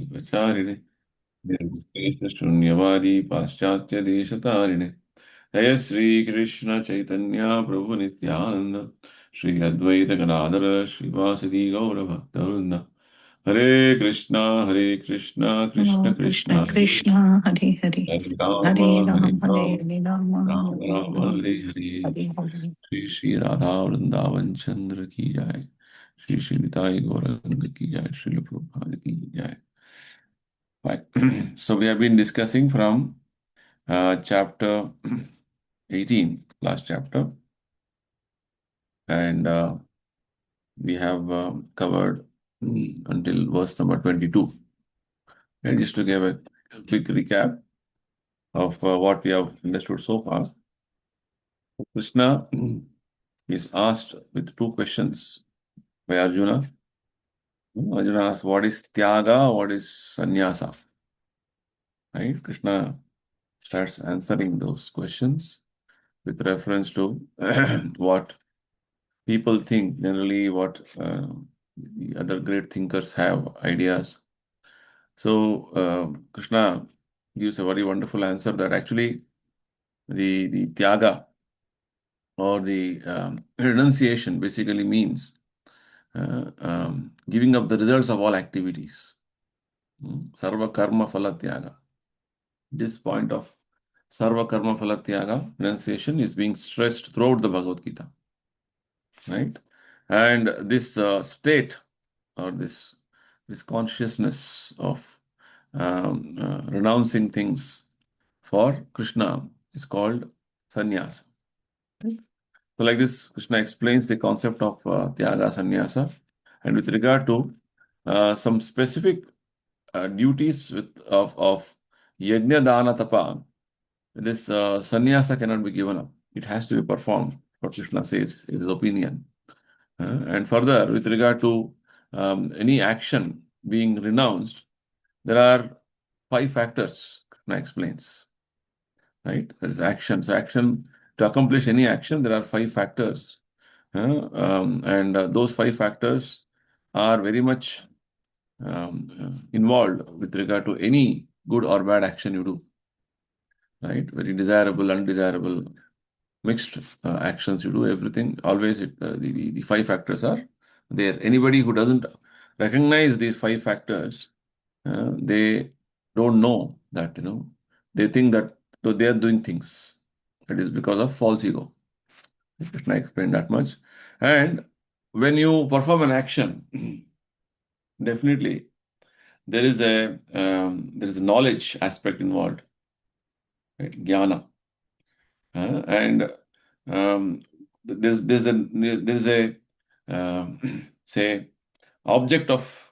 Vacharine, Nirvisheshunyavadi Paschatya Deshatarine. Jaya Sri Krishna Chaitanya Prabhu Nityananda Sri Advaita Gadadhara Srivasadi Gaura Bhaktavrunda. Hare Krishna, Krishna Krishna Krishna, Krishna Hare Hare Hare Hare Rama, Hare Ram Hare Rama, Rama Rama Rama, Hare Hare. Hare Hare. Shri Shri Radha Vrindavan Chandra ki jai. Shri Shri Nitai Gauranga ki jai. Shri Prabhupada ki jai. Right. So we have been discussing from chapter 18, last chapter, and we have covered until verse number 22. And just to give a quick recap of what we have understood so far, Krishna is asked with two questions by Arjuna. Arjuna asks, what is Tyaga? What is Sannyasa? Right? Krishna starts answering those questions with reference to what people think, generally what the other great thinkers have ideas. So Krishna gives a very wonderful answer that actually the Tyaga or the renunciation basically means giving up the results of all activities. Sarva karma phala tyaga. This point of sarva karma phala tyaga, renunciation, is being stressed throughout the Bhagavad Gita. Right? And this state or this consciousness of renouncing things for Krishna is called sannyasa. Right? So like this, Krishna explains the concept of tyaga sannyasa, and with regard to some specific duties of yajna dana tapa, this sannyasa cannot be given up. It has to be performed. What Krishna says is his opinion. And further, with regard to any action being renounced, there are 5 factors, Krishna explains. Right? There is action. So action, to accomplish any action, there are 5 factors. And those 5 factors are very much involved with regard to any good or bad action you do. Right? Very desirable, undesirable, mixed actions you do, everything. Always the 5 factors are there. Anybody who doesn't recognize these 5 factors, they don't know that, they think that though they are doing things, it is because of false ego. Krishna explained that much. And when you perform an action, definitely there is a knowledge aspect involved, right? Jnana. And there's a say object of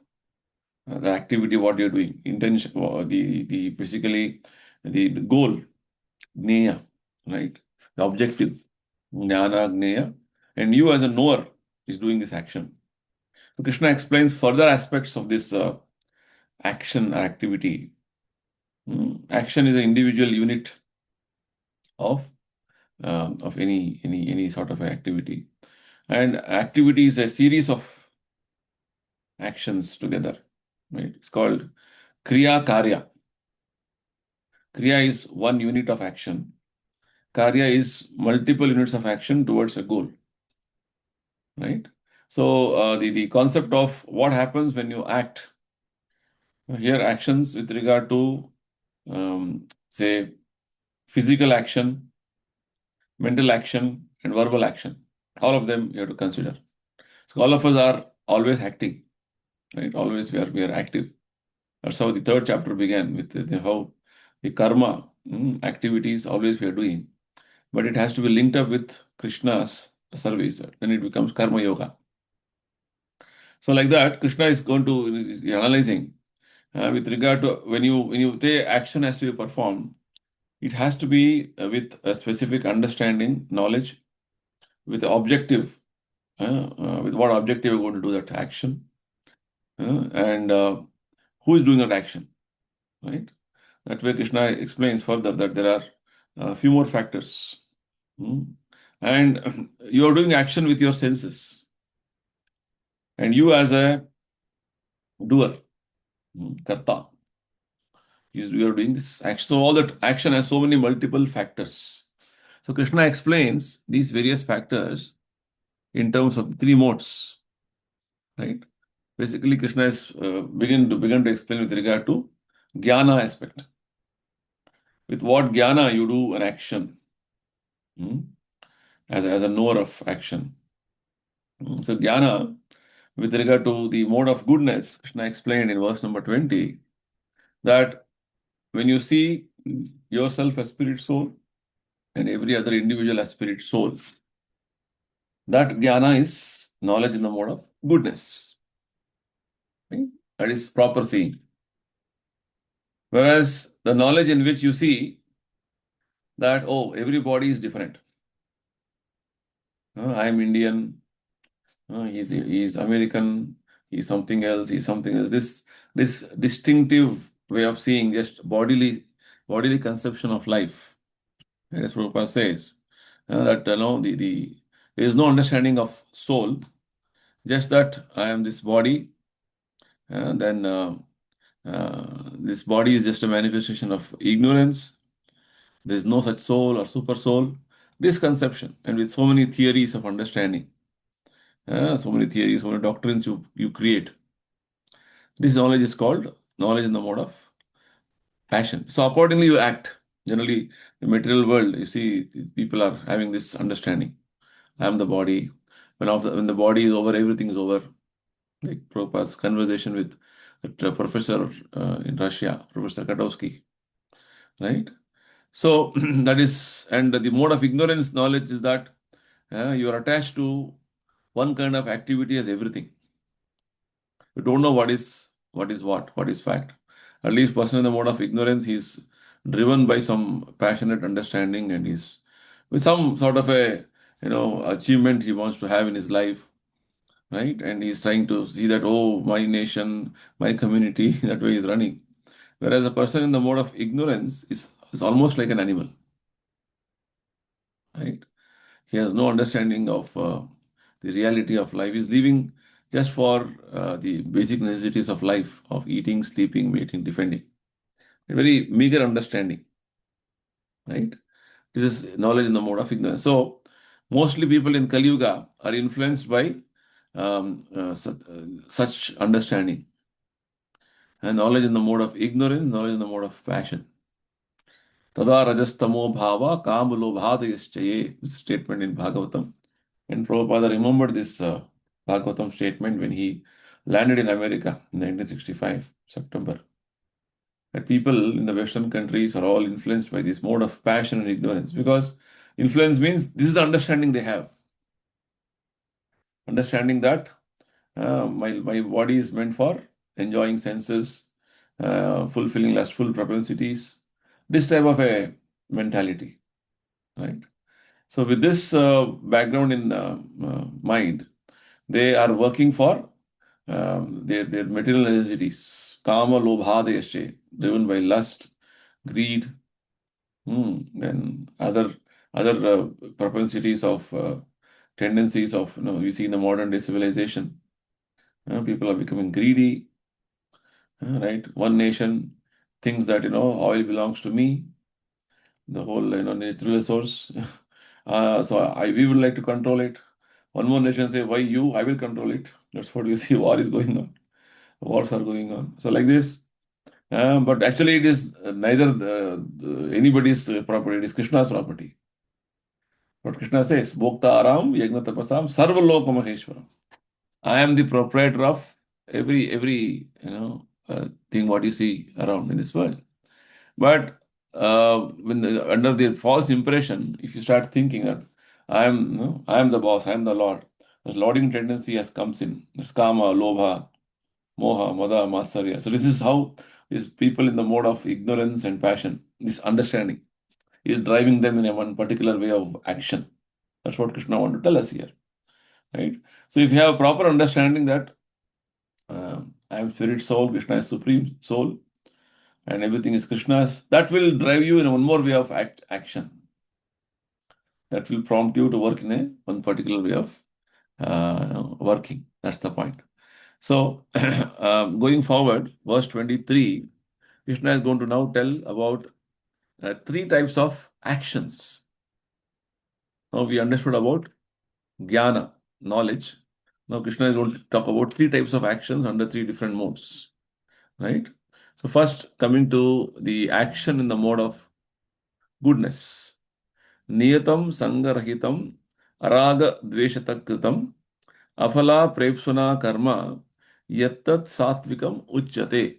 the activity what you're doing, intention, or the basically the goal, gneya, right? The objective, jnana, gneya, and you as a knower is doing this action. So Krishna explains further aspects of this action or activity. Action is an individual unit of any sort of activity, and activity is a series of actions together. Right? It's called kriya karya. Kriya is one unit of action. Karya is multiple units of action towards a goal. Right? So the concept of what happens when you act. Here, actions with regard to say physical action, mental action, and verbal action. All of them you have to consider. So all of us are always acting, right? Always we are active. That's how the 3rd chapter began with how the karma activities always we are doing, but it has to be linked up with Krishna's service. Then it becomes karma yoga. So like that, Krishna is going to is analyzing with regard to when you say action has to be performed, it has to be with a specific understanding, knowledge, with the objective, with what objective you're going to do that action, and who is doing that action, right? That way, Krishna explains further that there are a few more factors. And you are doing action with your senses. And you as a doer, Karta. You are doing this action. So all that action has so many multiple factors. So Krishna explains these various factors in terms of three modes, right? Basically, Krishna is begin to explain with regard to jnana aspect. With what jnana you do an action, hmm, as a knower of action. So jnana, with regard to the mode of goodness, Krishna explained in verse number 20 that when you see yourself as spirit soul and every other individual as spirit soul, that jnana is knowledge in the mode of goodness. Right? That is proper seeing. Whereas the knowledge in which you see that, oh, everybody is different. I am Indian, he's American, he's something else, he's something else. This distinctive way of seeing just bodily conception of life. As Prabhupada says, that there is no understanding of soul, just that I am this body, and then this body is just a manifestation of ignorance. There is no such soul or super soul. This conception, and with so many theories of understanding, so many theories, so many doctrines you create. This knowledge is called knowledge in the mode of passion. So accordingly, you act. Generally, the material world, you see, people are having this understanding. I am the body. When the body is over, everything is over. Like Prabhupada's conversation with the professor in Russia, Professor Katowski, right? So that is, and the mode of ignorance knowledge is that you are attached to one kind of activity as everything. You don't know what is fact. At least person in the mode of ignorance, he's driven by some passionate understanding and he's with some sort of a achievement he wants to have in his life, right? And he's trying to see that, oh, my nation, my community, that way he's running. Whereas a person in the mode of ignorance is almost like an animal, right? He has no understanding of the reality of life. He's living just for the basic necessities of life, of eating, sleeping, mating, defending. A very meager understanding, right? This is knowledge in the mode of ignorance. So, mostly people in Kali Yuga are influenced by such understanding. And knowledge in the mode of ignorance, knowledge in the mode of passion. Tada rajastamo bhava kam lobhadayaschaye. Statement in Bhagavatam. And Prabhupada remembered this Bhagavatam statement when he landed in America in 1965, September. That people in the Western countries are all influenced by this mode of passion and ignorance because influence means this is the understanding they have. Understanding that my body is meant for enjoying senses, fulfilling lustful propensities, this type of a mentality, right? So with this background in mind, they are working for their material necessities, kama lobhadeshe, driven by lust, greed, then other propensities of tendencies of you see in the modern day civilization. People are becoming greedy, right? One nation thinks that oil belongs to me, the whole natural resource. We would like to control it. One more nation say, why you? I will control it. That's what you see. War is going on. Wars are going on. So like this. But actually, it is neither anybody's property. It is Krishna's property. What Krishna says, Bhokta Aram Yagna Tapasam Sarvaloka Maheshwaram. I am the proprietor of every thing what you see around in this world. But under the false impression, if you start thinking that I am the boss, I am the Lord, this lording tendency has comes in. This kama, lobha, moha, mada, matsarya. So this is how these people in the mode of ignorance and passion, this understanding, is driving them in a one particular way of action. That's what Krishna want to tell us here, right? So if you have a proper understanding that I am spirit soul, Krishna is supreme soul, and everything is Krishna's, that will drive you in one more way of action. That will prompt you to work in one particular way of working. That's the point. So, going forward, verse 23, Krishna is going to now tell about three types of actions. Now we understood about jnana, knowledge. Now Krishna is going to talk about three types of actions under three different modes, right? So first, coming to the action in the mode of goodness. Niyatam sangarahitam araga dveshata kritam afala prepsuna karma yattat satvikam uchyate.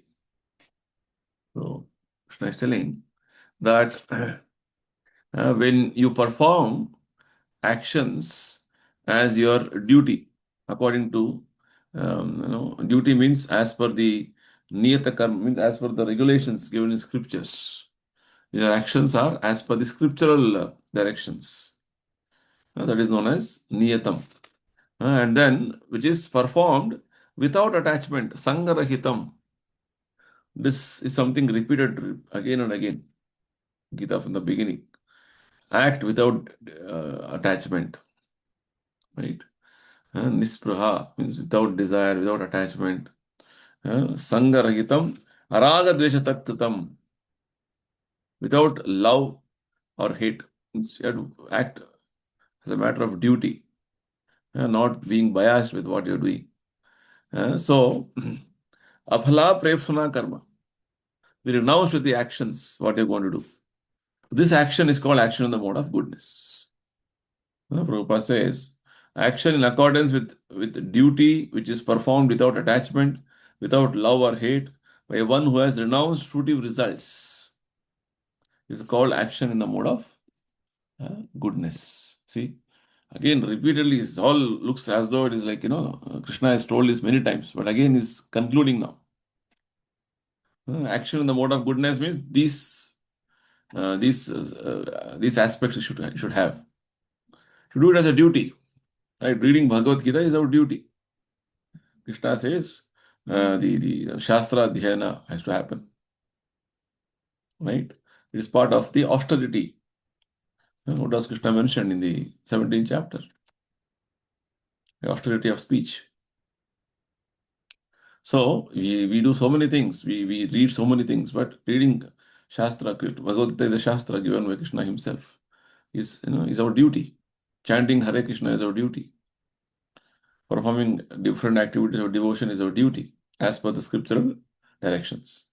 So Krishna is telling that when you perform actions as your duty, according to duty means as per the niyata karma, means as per the regulations given in scriptures. Your actions are as per the scriptural directions. That is known as niyatam. And then, which is performed without attachment, sangarahitam. This is something repeated again and again. Gita from the beginning. Act without attachment, right? Nispraha means without desire, without attachment. Sangarahitam, araga dveshatakritam, without love or hate. Means you have to act as a matter of duty, not being biased with what you're doing. So, aphala prepsuna karma. We renounce with the actions what you're going to do. This action is called action in the mode of goodness. Prabhupada says, action in accordance with duty, which is performed without attachment, without love or hate, by one who has renounced fruitive results, is called action in the mode of goodness. See, again, repeatedly, it all looks as though it is like, Krishna has told this many times, but again, is concluding now. Action in the mode of goodness means these aspects you should have. To do it as a duty. Right? Reading Bhagavad Gita is our duty. Krishna says the Shastra Dhyana has to happen. Right? It is part of the austerity. What does Krishna mention in the 17th chapter? The austerity of speech. So we do so many things. We read so many things, but reading Shastra, Bhagavad Gita is a Shastra given by Krishna himself. Is our duty. Chanting Hare Krishna is our duty. Performing different activities of devotion is our duty as per the scriptural directions.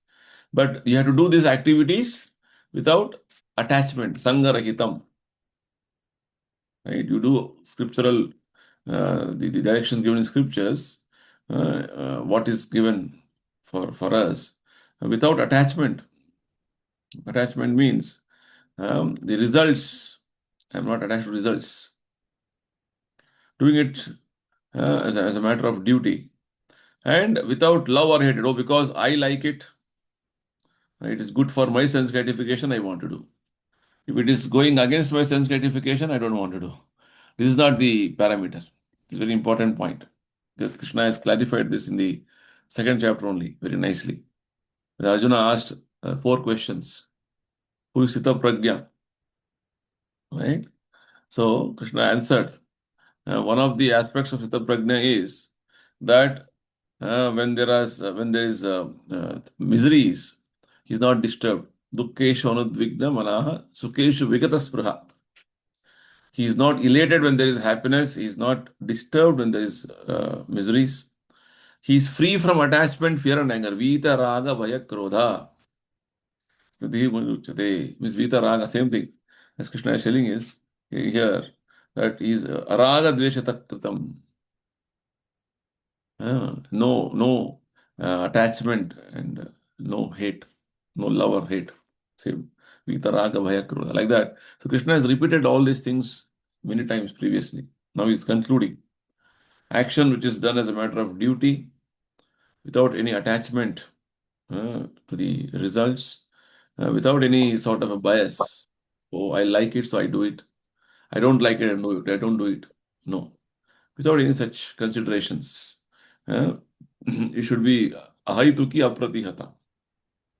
But you have to do these activities without attachment, sangarahitam. Right? You do scriptural, the directions given in scriptures, what is given for us, without attachment. Attachment means the results. I'm not attached to results. Doing it as a matter of duty. And without love or hate, because I like it, it is good for my sense gratification, I want to do. If it is going against my sense gratification, I don't want to do. This is not the parameter. It's a very important point. Because Krishna has clarified this in the second chapter only, very nicely. When Arjuna asked four questions. Who is Sita Pragya? Right? So Krishna answered. One of the aspects of Sita Pragya is that when there is miseries, he is not disturbed. Dukkeshu anudvigna manaha sukeshu vigata spruha. He is not elated when there is happiness. He is not disturbed when there is miseries. He is free from attachment, fear, and anger. Vita raga bhaya krodha. Means Vita raga, same thing. As Krishna is telling is here that he is araga dveshata kritam. No attachment and no hate, no love or hate. Same. Vita raga bhaya krodha. Like that. So Krishna has repeated all these things many times previously. Now he's concluding. Action which is done as a matter of duty, without any attachment to the results, without any sort of a bias. Oh, I like it, so I do it. I don't like it, I don't do it. No. Without any such considerations. It should be ahaituki apratihata.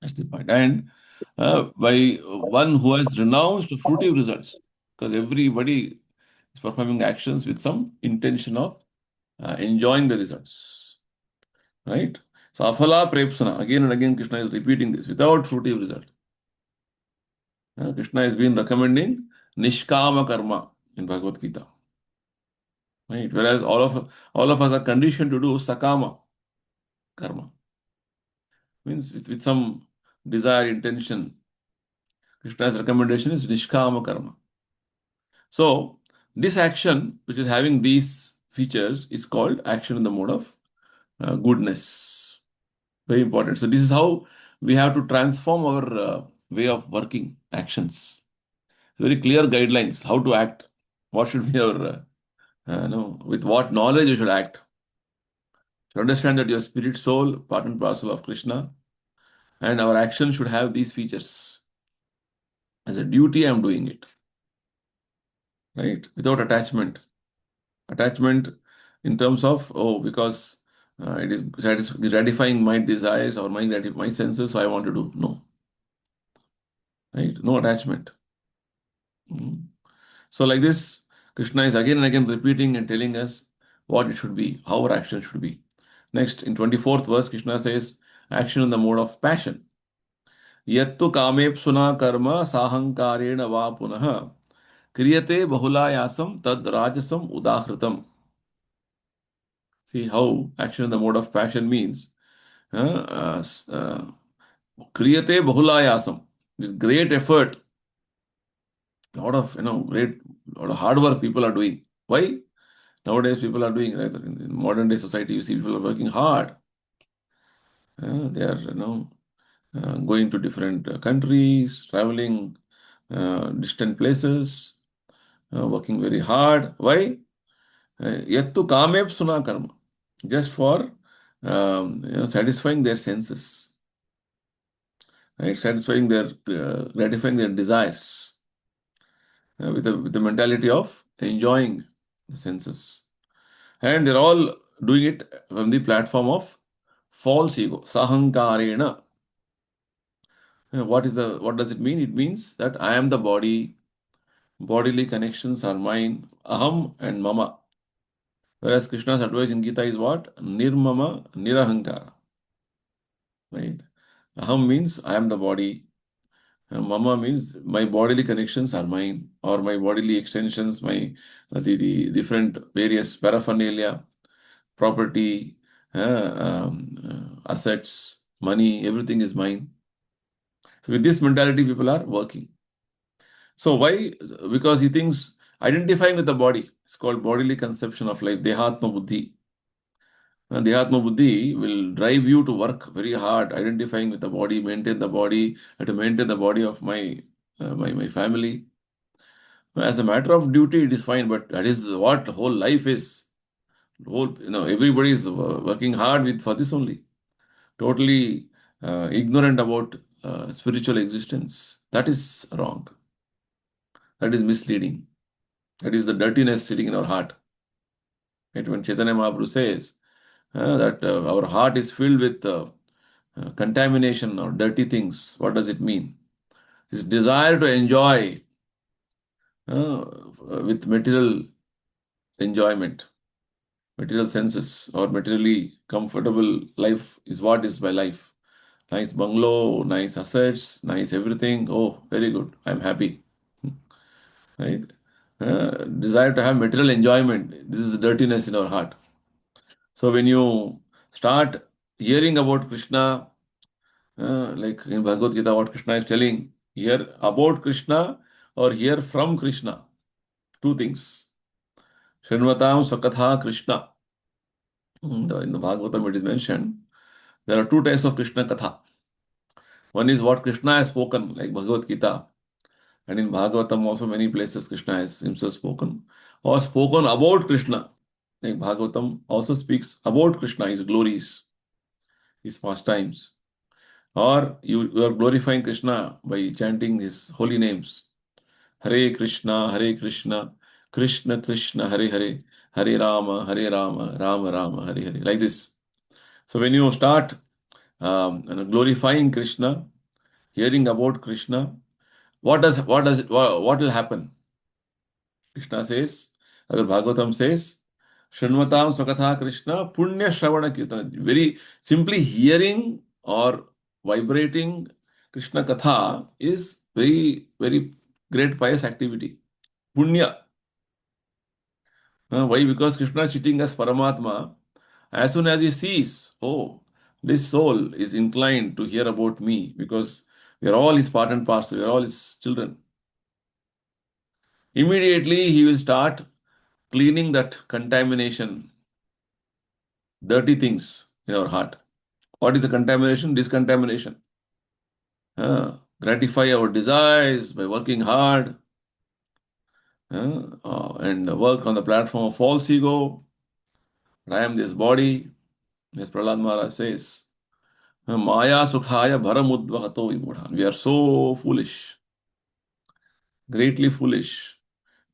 That's the point. And by one who has renounced fruitive results, because everybody is performing actions with some intention of enjoying the results. right? So afala prepsana, again and again Krishna is repeating this without fruitive result. Krishna has been recommending nishkama karma in Bhagavad Gita, right? Whereas all of us are conditioned to do sakama karma, means with some desire, intention. Krishna's recommendation is nishkama karma. So this action, which is having these features, is called action in the mode of goodness. Very important. So this is how we have to transform our way of working actions. Very clear guidelines how to act. What should be our with what knowledge you should act. To understand that your spirit, soul, part and parcel of Krishna, and our action should have these features. As a duty, I'm doing it, right? Without attachment. Attachment in terms of, oh, because it is gratifying my desires or my senses, so I want to do. No, right? No attachment. Mm. So like this, Krishna is again and again repeating and telling us what it should be, how our action should be. Next, in 24th verse, Krishna says, action in the mode of passion. Yattu kamepsuna karma sahankarena va punaha kriyate bahulayasam tad rajasam udahritam. See how action in the mode of passion means. Kriyate bahulayasam. With great effort, a lot of great, lot of hard work people are doing. Why? Nowadays people are doing, right? In modern day society, you see people are working hard. They are going to different countries, traveling distant places, working very hard. Why? Yattu kamep suna karma. Just for satisfying their senses, right? Satisfying their, gratifying their desires with the mentality of enjoying the senses. And they're all doing it from the platform of false ego, sahankarena. What does it mean? It means that I am the body, bodily connections are mine, aham and mama. Whereas Krishna's advice in Gita is what? Nirmama, nirahankara. Right? Aham means I am the body. Mama means my bodily connections are mine, or my bodily extensions, my the different various paraphernalia, property, assets, money, everything is mine. So with this mentality, people are working. So why? Because he thinks identifying with the body. It's called bodily conception of life. Dehatma buddhi. Dehatma buddhi will drive you to work very hard, identifying with the body, maintain the body, to maintain the body of my family. As a matter of duty, it is fine, but that is what whole life is. Everybody is working hard for this only. Totally ignorant about spiritual existence. That is wrong. That is misleading. That is the dirtiness sitting in our heart. Right? When Chaitanya Mahaprabhu says that our heart is filled with contamination or dirty things, what does it mean? This desire to enjoy uh, with material enjoyment, material senses, or materially comfortable life is what is my life. Nice bungalow, nice assets, nice everything. Oh, very good. I'm happy. Right? Desire to have material enjoyment. This is dirtiness in our heart. So when you start hearing about Krishna, like in Bhagavad Gita, what Krishna is telling, hear about Krishna or hear from Krishna. Two things. Srinvatam Swakatha Krishna. In the Bhagavatam it is mentioned, there are two types of Krishna Katha. One is what Krishna has spoken, like Bhagavad Gita. And in Bhagavatam also many places Krishna has himself spoken. Or spoken about Krishna. Like Bhagavatam also speaks about Krishna, his glories, his pastimes. Or you are glorifying Krishna by chanting his holy names. Hare Krishna, Hare Krishna, Krishna Krishna, Hare Hare, Hare Rama, Rama Rama, Hare Hare. Like this. So when you start glorifying Krishna, hearing about Krishna, what will happen? Krishna says, Agar Bhagavatam says, Shrunvatam Swakatha Krishna Punya Shravana Kirtana. Very simply hearing or vibrating Krishna Katha is very, very great pious activity. Punya. Why? Because Krishna is sitting as Paramatma. As soon as he sees, oh, this soul is inclined to hear about me because we are all his part and parcel, we are all his children. Immediately he will start cleaning that contamination, dirty things in our heart. What is the contamination? Discontamination. Gratify our desires by working hard and work on the platform of false ego. I am this body, as Prahlad Maharaj says. Maya Sukhaya Bharamudvahato Vimudha. We are so foolish, greatly foolish,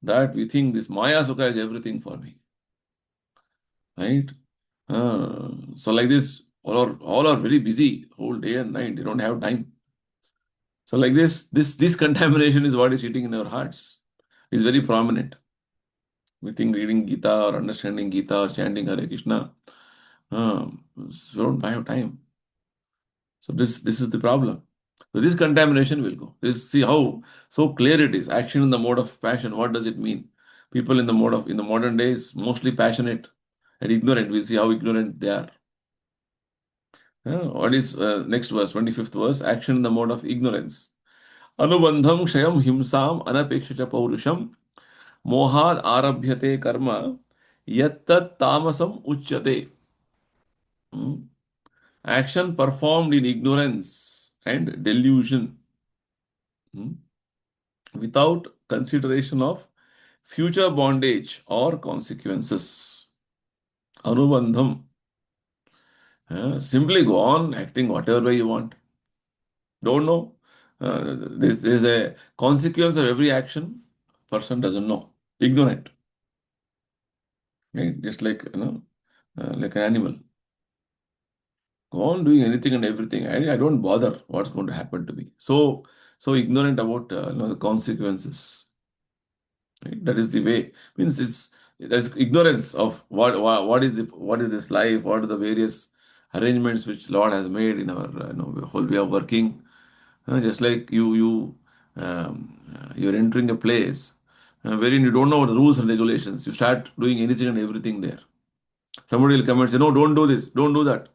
that we think this Maya Sukha is everything for me. Right? So like this, all are very busy whole day and night. They don't have time. So like this contamination is what is sitting in our hearts. It's very prominent. We think reading Gita or understanding Gita or chanting Hare Krishna, we don't have time. So this is the problem. So this contamination will go. See how so clear it is. Action in the mode of passion. What does it mean? People in the modern days mostly passionate and ignorant. We'll see how ignorant they are. What is next verse? 25th verse. Action in the mode of ignorance. Anubandham kshayam himsam anapeksha paurusham mohad arabhyate karma yattat tamasam uchyate. Hmm. Action performed in ignorance and delusion, hmm, without consideration of future bondage or consequences. Anubandham. Simply go on acting whatever way you want. Don't know. There's a consequence of every action. Person doesn't know. Ignorant. Right? Just like an animal. Go on doing anything and everything. I don't bother what's going to happen to me. So ignorant about the consequences. Right? That is the way. Means there's ignorance of what is this life, what are the various arrangements which Lord has made in our whole way of working. Just like you're entering a place wherein you don't know the rules and regulations. You start doing anything and everything there. Somebody will come and say, "No, don't do this, don't do that."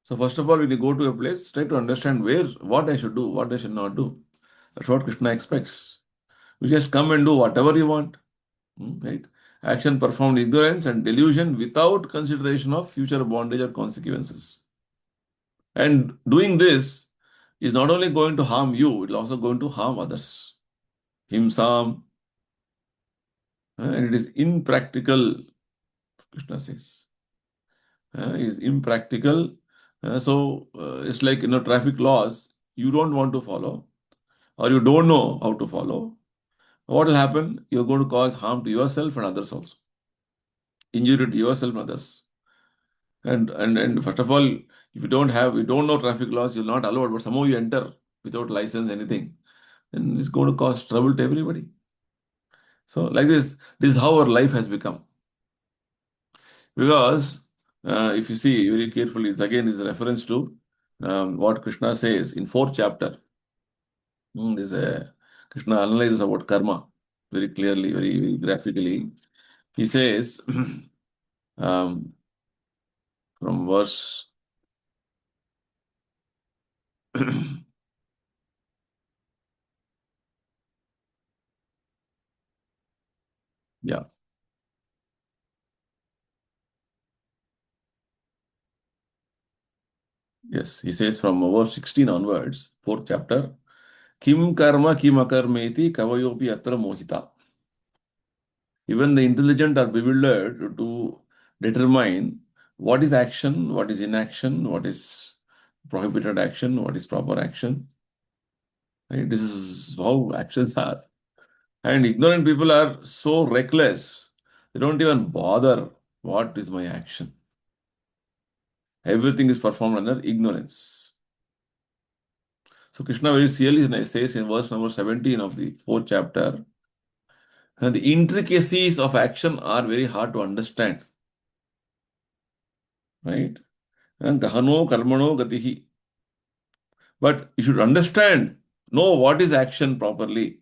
So first of all, when you go to a place, try to understand what I should do, what I should not do. That's what Krishna expects. You just come and do whatever you want. Right? Action performed ignorance and delusion without consideration of future bondage or consequences. And doing this is not only going to harm you, it is also going to harm others. Himsam, and it is impractical, Krishna says. Is impractical. So it's like traffic laws you don't want to follow or you don't know how to follow. What will happen? You're going to cause harm to yourself and others also. Injury to yourself and others. And first of all, if you don't know traffic laws, you're not allowed, but somehow you enter without license, anything, then it's going to cause trouble to everybody. So like this is how our life has become. Because if you see very carefully, it's again is a reference to what Krishna says in fourth chapter. There's a Krishna analyzes about karma very clearly, very, very graphically. He says um, from verse yeah, yes, he says from verse 16 onwards, fourth chapter, Kim karma kim akarmeti kavayopi atra mohita. Even the intelligent are bewildered to determine what is action, what is inaction, what is prohibited action, what is proper action. Right? This is how actions are. And ignorant people are so reckless, they don't even bother what is my action. Everything is performed under ignorance. So Krishna very clearly says in verse number 17 of the fourth chapter, And the intricacies of action are very hard to understand, right? And Gahano Karmano Gatihi. But you should understand, know what is action properly,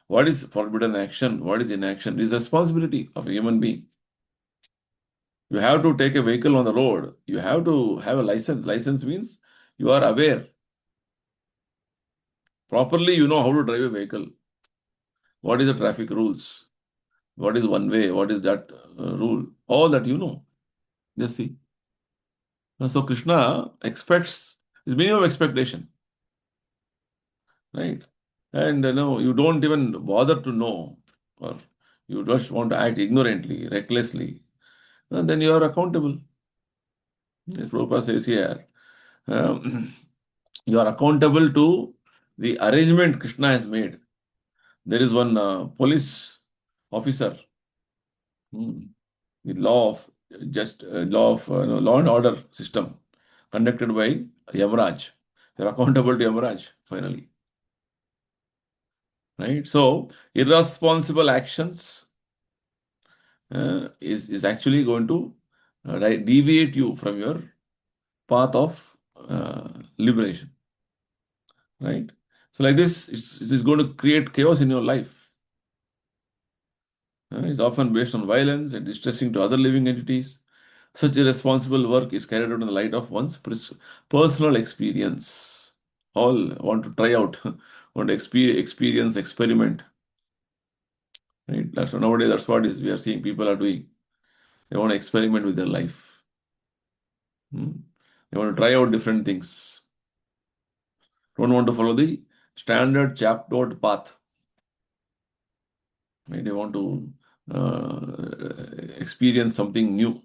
what is forbidden action, what is inaction. It is the responsibility of a human being. You have to take a vehicle on the road. You have to have a license. License means you are aware. Properly, you know how to drive a vehicle. What is the traffic rules? What is one way? What is that rule? All that you know. Just see. So Krishna expects his minimum expectation, right? And you don't even bother to know, or you just want to act ignorantly, recklessly, and then you are accountable. As Prabhupada says here, um, you are accountable to the arrangement Krishna has made. There is one police officer, hmm, the law of law and order system conducted by Yamaraj. You're accountable to Yamaraj, finally. Right? So, irresponsible actions is actually going to deviate you from your path of liberation. Right? So, like this, it's going to create chaos in your life. It's often based on violence and distressing to other living entities. Such irresponsible work is carried out in the light of one's personal experience. All want to try out, want to experience, experiment. Right? That's nowadays. That's what is we are seeing people are doing. They want to experiment with their life. Hmm. They want to try out different things. Don't want to follow the standard chapter path. Right? They want to experience something new.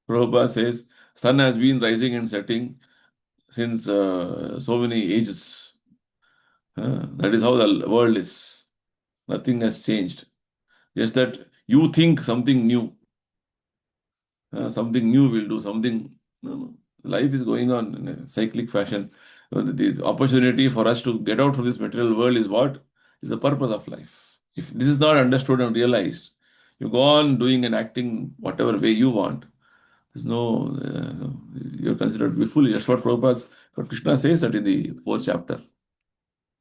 Prabhupada says, sun has been rising and setting since so many ages. That is how the world is. Nothing has changed. Just that you think something new. Something new will do something. No, no. Life is going on in a cyclic fashion. The opportunity for us to get out from this material world is what is the purpose of life. If this is not understood and realized, you go on doing and acting whatever way you want. There's no, you're considered to be foolish. That's what Krishna says that in the fourth chapter.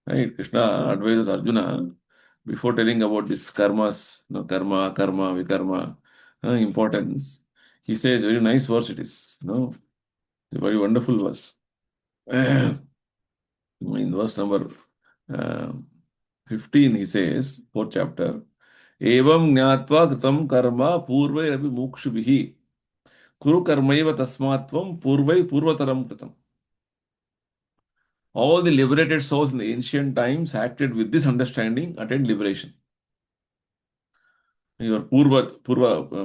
Right? Krishna advises Arjuna before telling about this karmas, karma, vikarma, importance. He says, very nice verse it is. It's a very wonderful verse. In verse number uh, 15, he says, fourth chapter, Evam jnatva kritam karma purvai ravi mukshubhihi kuru karmaiva tasmatvam purvai purvataram kritam. All the liberated souls in the ancient times acted with this understanding, attained liberation. Your purvajas,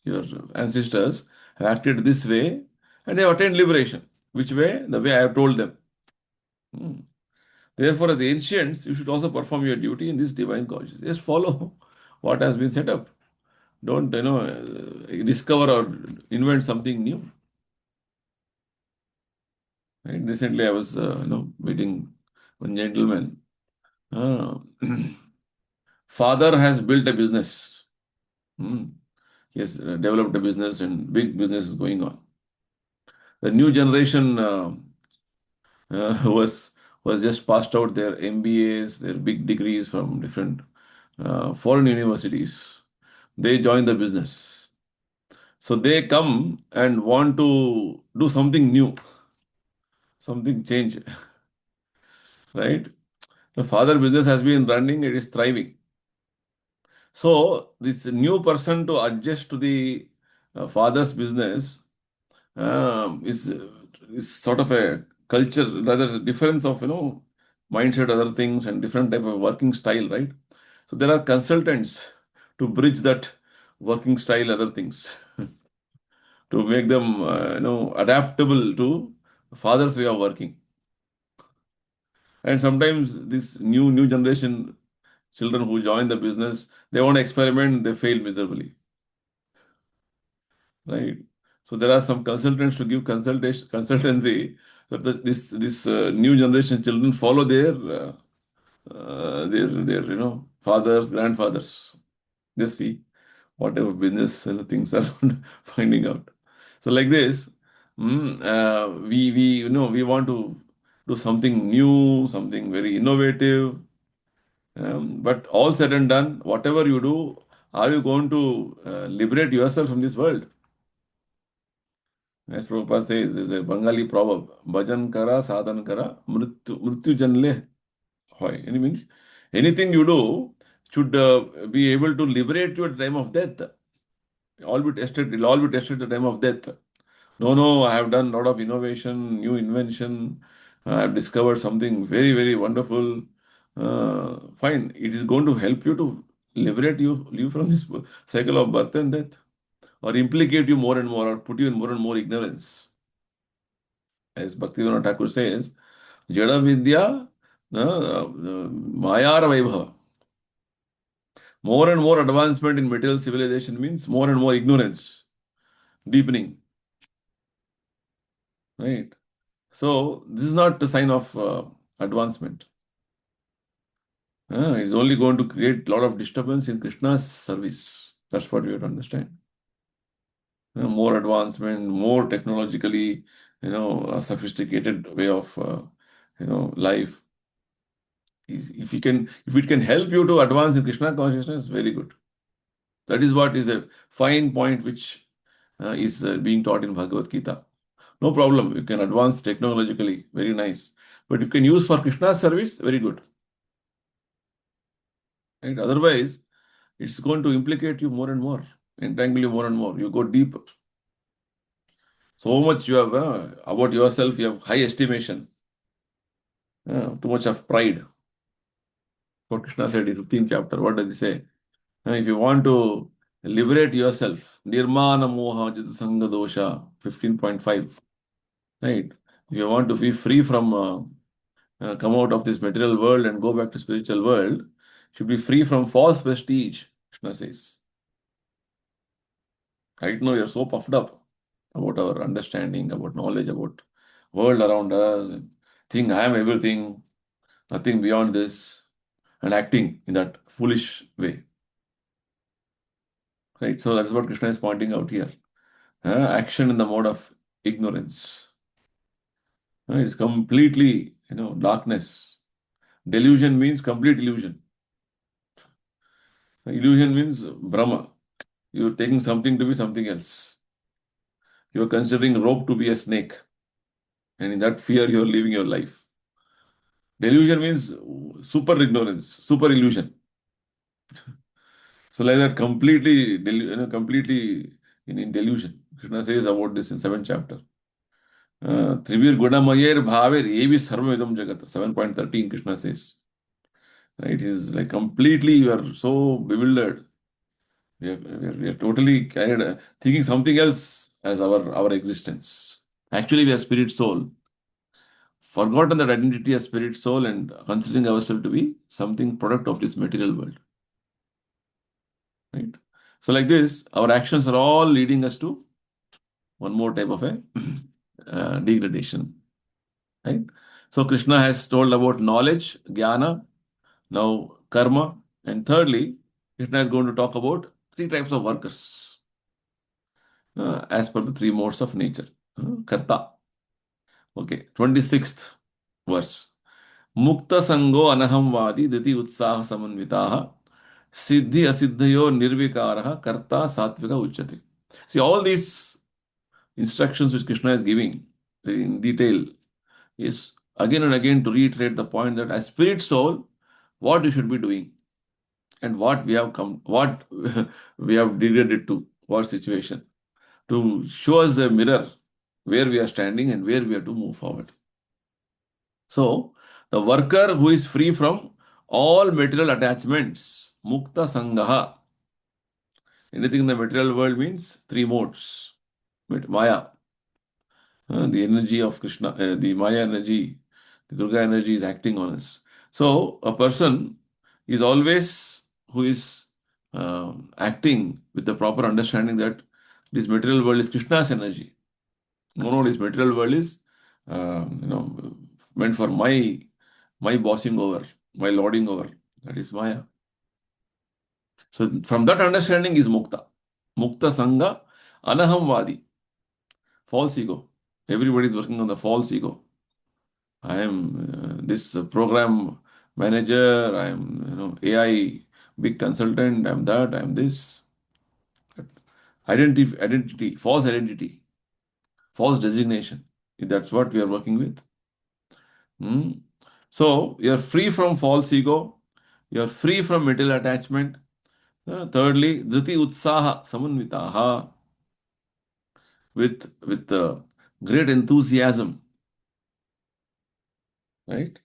your ancestors have acted this way and they have attained liberation. Which way? The way I have told them. Hmm. Therefore, as the ancients, you should also perform your duty in this divine causes. Just follow what has been set up. Don't, discover or invent something new. Right? Recently, I was, meeting one gentleman. Uh, Father has built a business. Hmm. He has developed a business and big business is going on. The new generation was just passed out their MBAs, their big degrees from different foreign universities. They join the business. So they come and want to do something new, something change, right? The father business has been running, it is thriving. So this new person to adjust to the father's business is sort of a culture, rather difference of mindset, other things, and different type of working style, right? So there are consultants to bridge that working style, other things, to make them adaptable to father's way of working. And sometimes this new generation children who join the business, they want to experiment, they fail miserably, right? So there are some consultants to give consultancy, but this new generation children follow their fathers, grandfathers. Just see whatever business things are finding out. So like this, we want to do something new, something very innovative. But all said and done, whatever you do, are you going to liberate yourself from this world? As Prabhupada says, there's a Bengali proverb, bhajan kara, sadhan kara, mrityu janle hoy. It means anything you do should be able to liberate you at the time of death. It'll all be tested at the time of death. No, I have done a lot of innovation, new invention. I have discovered something very, very wonderful. Fine. It is going to help you to liberate you from this cycle of birth and death, or implicate you more and more, or put you in more and more ignorance. As Bhaktivinoda Thakur says, Jada Vidya, Mayar Vaibhava. More and more advancement in material civilization means more and more ignorance, deepening, right? So this is not a sign of advancement. It's only going to create a lot of disturbance in Krishna's service. That's what we have to understand. More advancement, more technologically, a sophisticated way of, life. If it can help you to advance in Krishna consciousness, very good. That is what is a fine point which is being taught in Bhagavad Gita. No problem. You can advance technologically, very nice. But you can use for Krishna's service, very good. Right? Otherwise, it's going to implicate you more and more, entangle you more and more. You go deep. So much you have about yourself, you have high estimation, too much of pride. What Krishna said in 15th chapter, what does he say? If you want to liberate yourself, Nirmana Moha Jita Sangha Dosha, 15.5, right? If you want to be free from, come out of this material world and go back to spiritual world, should be free from false prestige, Krishna says. Right now, you're so puffed up about our understanding, about knowledge, about world around us, think I am everything, nothing beyond this, and acting in that foolish way. Right? So that's what Krishna is pointing out here. Action in the mode of ignorance. It's completely, darkness. Delusion means complete illusion. Illusion means Brahma. You're taking something to be something else. You're considering rope to be a snake. And in that fear, you're living your life. Delusion means super ignorance, super illusion. So like that, completely in delusion. Krishna says about this in 7th chapter. Trivir Gunamayer Bhaver Evi Sarvavidam Jagat. 7.13 Krishna says. Right? It is like completely you are so bewildered. We are totally carried, thinking something else as our existence. Actually, we are spirit soul. Forgotten that identity as spirit soul and considering ourselves to be something product of this material world. Right? So like this, our actions are all leading us to one more type of a degradation. Right? So Krishna has told about knowledge, jnana, now karma, and thirdly, Krishna is going to talk about three types of workers as per the three modes of nature. Karta. Okay, 26th verse. Mukta sango anahamvadi diti utsaha samanvitaha siddhi asiddhayo nirvikaraha karta satvika uchyate. See, all these instructions which Krishna is giving in detail is again and again to reiterate the point that as spirit soul, what you should be doing and what we have degraded to, what situation, to show us the mirror where we are standing and where we have to move forward. So, the worker who is free from all material attachments, mukta sangaha, anything in the material world means three modes. Maya, the energy of Krishna, the Maya energy, the Durga energy is acting on us. So, a person is always who is acting with the proper understanding that this material world is Krishna's energy. No, this material world is, meant for my bossing over, my lording over. That is Maya. So from that understanding is mukta. Mukta sangha, anahamvadi, false ego. Everybody is working on the false ego. I am this program manager. I am AI big consultant. I'm that. I'm this. False identity, false designation. That's what we are working with. Hmm. So you're free from false ego. You're free from material attachment. Thirdly, Dhriti Utsaha Samanvitaha, with great enthusiasm, right?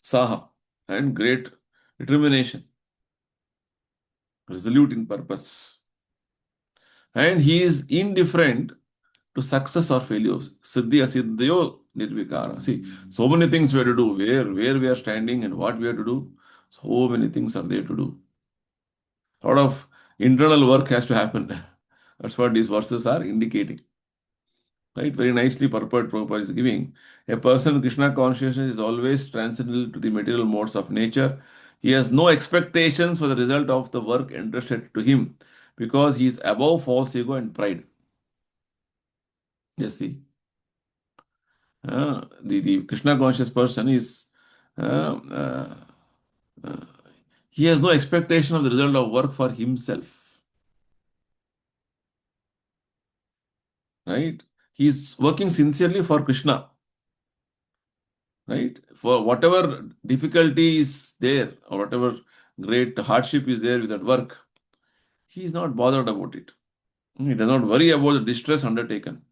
Saha, and great determination, resolute in purpose. And he is indifferent to success or failures. Siddhi asiddhayo nirvikara. See, so many things we have to do, where we are standing and what we have to do. So many things are there to do. A lot of internal work has to happen. That's what these verses are indicating. Right? Very nicely purport Prabhupada is giving. A person Krishna consciousness is always transcendental to the material modes of nature. He has no expectations for the result of the work entrusted to him because he is above false ego and pride. Yes, see. The Krishna conscious person is uh, uh, uh, he has no expectation of the result of work for himself, right? He is working sincerely for Krishna, right? For whatever difficulty is there or whatever great hardship is there with that work, he is not bothered about it. He does not worry about the distress undertaken.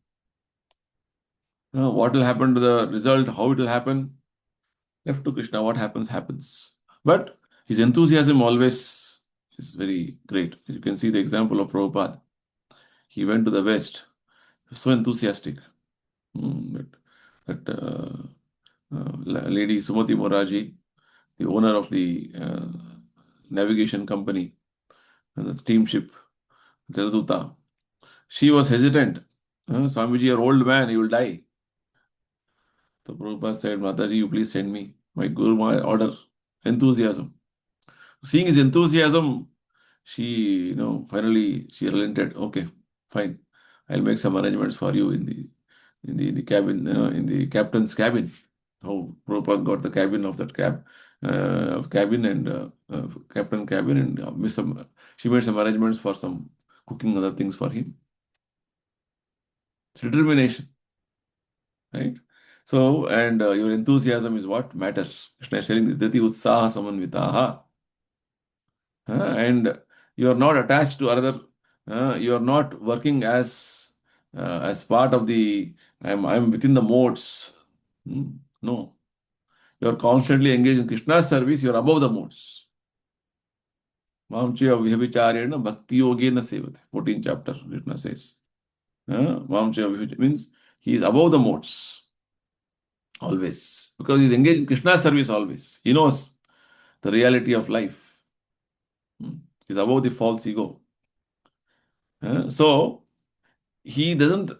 What will happen to the result, how it will happen, left to Krishna. What happens, happens. But his enthusiasm always is very great. You can see the example of Prabhupada. He went to the West, so enthusiastic. That lady Sumati Moraji, the owner of the navigation company, and the steamship, Jaladuta, she was hesitant. Swamiji, you're old man, you will die. So Prabhupada said, Mataji, you please send me. My Guru, my order. Enthusiasm. Seeing his enthusiasm, she, finally she relented. Okay, fine. I'll make some arrangements for you in the cabin, in the captain's cabin. How Prabhupada got the cabin of that cabin and captain cabin, and she made some arrangements for some cooking other things for him. It's determination, right? So, and your enthusiasm is what matters. Krishna is sharing this. Dati utsaha samanvitaha. And you are not attached to another. You are not working as part of the. I'm within the modes. No, you are constantly engaged in Krishna's service. You are above the modes. Mamchya vyabhicharyena bhakti yogena sevate. 14th chapter, Krishna says. Mamchya vyabhicharyena means he is above the modes always because he is engaged in Krishna's service always. He knows the reality of life. He is above the false ego. So he doesn't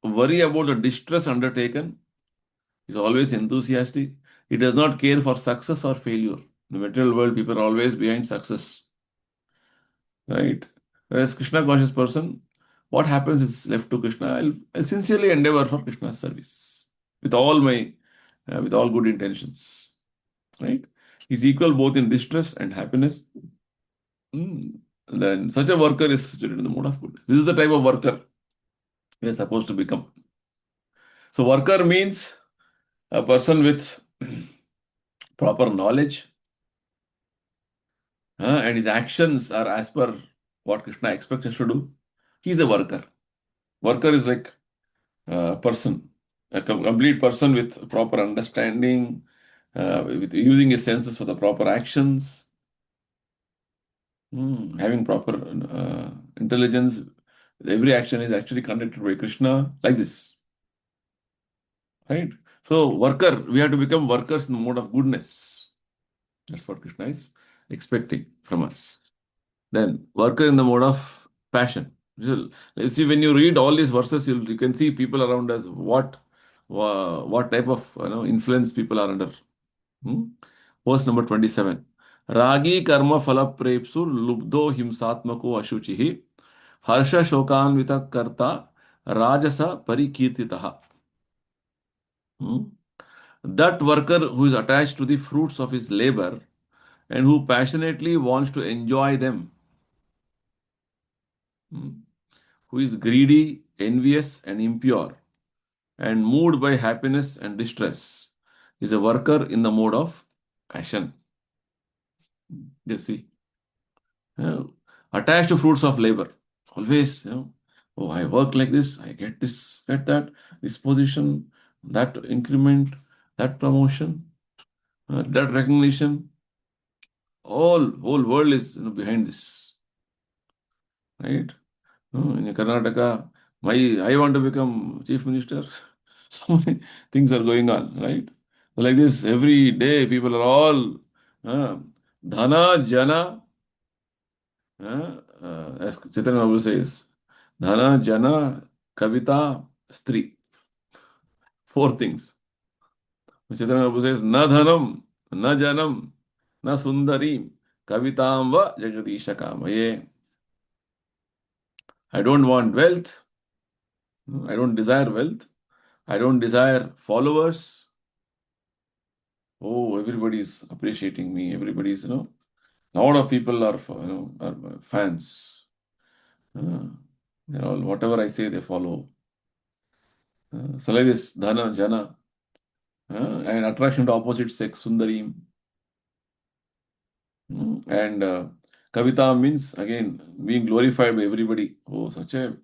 worry about the distress undertaken. He's always enthusiastic. He does not care for success or failure. In the material world, people are always behind success, right? Whereas Krishna conscious person, what happens is left to Krishna. I'll sincerely endeavor for Krishna's service with all good intentions, right? He's equal both in distress and happiness. Then such a worker is situated in the mode of goodness. This is the type of worker we are supposed to become. So worker means a person with proper knowledge, and his actions are as per what Krishna expects us to do. He's a worker. Worker is like a person, a complete person with proper understanding, with using his senses for the proper actions, having proper intelligence. Every action is actually conducted by Krishna, like this, right? So, worker, we have to become workers in the mode of goodness. That's what Krishna is expecting from us. Then, worker in the mode of passion. So, let's see, when you read all these verses, you can see people around us, what type of influence people are under. Hmm? Verse number 27. रागी कर्म फल प्रेप्सु लुब्धो हिंसात्मको अशुचिः हर्ष शोकान्वित कर्ता राजस परिकीर्तितः. Hmm? That worker who is attached to the fruits of his labor and who passionately wants to enjoy them, hmm, who is greedy, envious, and impure, and moved by happiness and distress, is a worker in the mode of passion. You see, uh, attached to fruits of labor, always, oh, I work like this, I get this, get that, this position, that increment, that promotion, that recognition. Whole world is behind this, right? In Karnataka, my I want to become chief minister. So many things are going on, right? Like this, every day people are all uh, dhana, jana, as Chaitanya Mahaprabhu says, dhana, jana, kavita, stri. Four things. Chaitanya Mahaprabhu says, na dhanam, na janam, na sundarim, kavitam va jagadisha kamaye. I don't want wealth. I don't desire wealth. I don't desire followers. Oh, everybody's appreciating me. Everybody's, a lot of people are, are fans. Uh, they're all, whatever I say, they follow. So like this, dhana, jana, and attraction to opposite sex, sundarim. And kavita means, again, being glorified by everybody. Oh, such a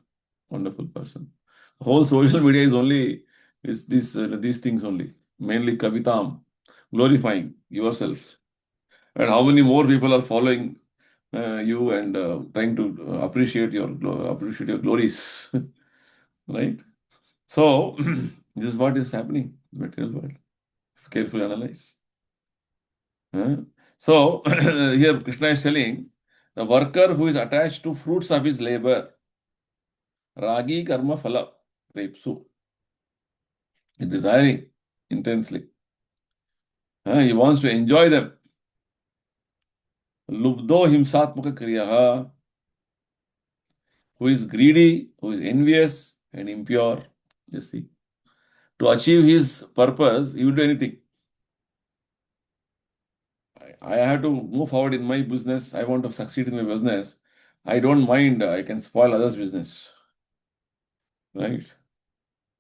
wonderful person. The whole social media is only, is this, these things only. Mainly kavitam, glorifying yourself. And how many more people are following you and trying to appreciate your glories, right? So this is what is happening in the material world. If you carefully analyze. Uh, so here Krishna is telling the worker who is attached to fruits of his labor, ragi karma phala, repsu, is desiring intensely. He wants to enjoy them. Lubdo himsatmaka kriyaha, who is greedy, who is envious and impure. You see, to achieve his purpose, he will do anything. I have to move forward in my business. I want to succeed in my business. I don't mind. I can spoil others' business, right?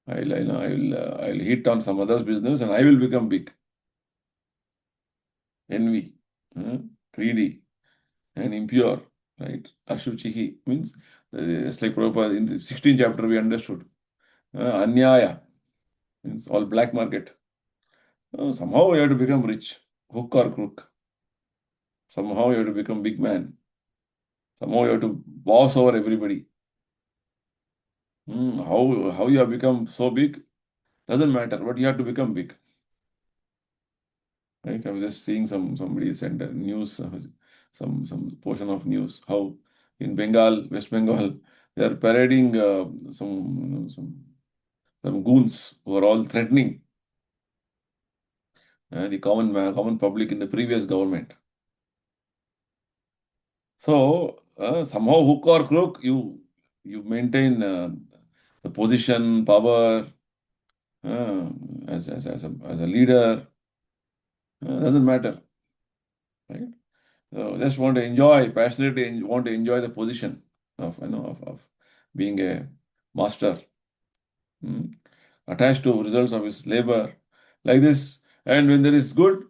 I'll hit on some others' business, and I will become big. Envy, uh, greedy, and impure, right? Ashuchihi means, it's like Prabhupada in the 16th chapter we understood. Anyaya means all black market. Somehow you have to become rich, hook or crook. Somehow you have to become big man. Somehow you have to boss over everybody. How you have become so big doesn't matter, but you have to become big. Right? I was just seeing somebody sent a news, some portion of news, how in Bengal, West Bengal, they are parading some goons who are all threatening the common public in the previous government. So somehow hook or crook, you maintain the position, power uh, as a leader. Doesn't matter, right? So just want to enjoy, passionately want to enjoy the position of being a master, mm, attached to results of his labor, like this. And when there is good,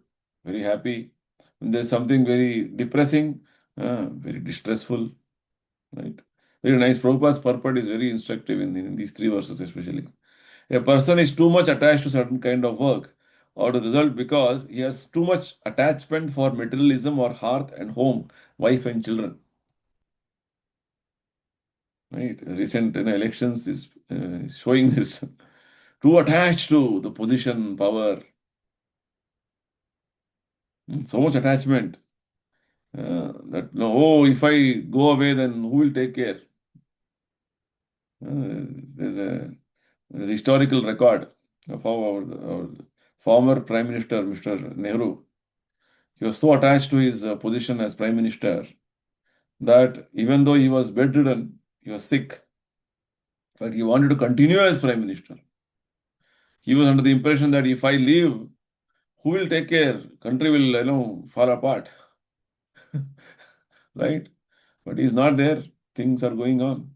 very happy. When there's something very depressing, very distressful, right? Very nice. Prabhupada's purport is very instructive in these three verses, especially. A person is too much attached to certain kind of work or to result because he has too much attachment for materialism or hearth and home, wife and children. Right? Recent elections is showing this. Too attached to the position, power, so much attachment that no, oh, if I go away, then who will take care? There's a historical record of how our former Prime Minister, Mr. Nehru, He was so attached to his position as prime minister that even though he was bedridden, he was sick, but he wanted to continue as prime minister. He was under the impression that if I leave, who will take care? Country will, fall apart, right? But he's not there. Things are going on.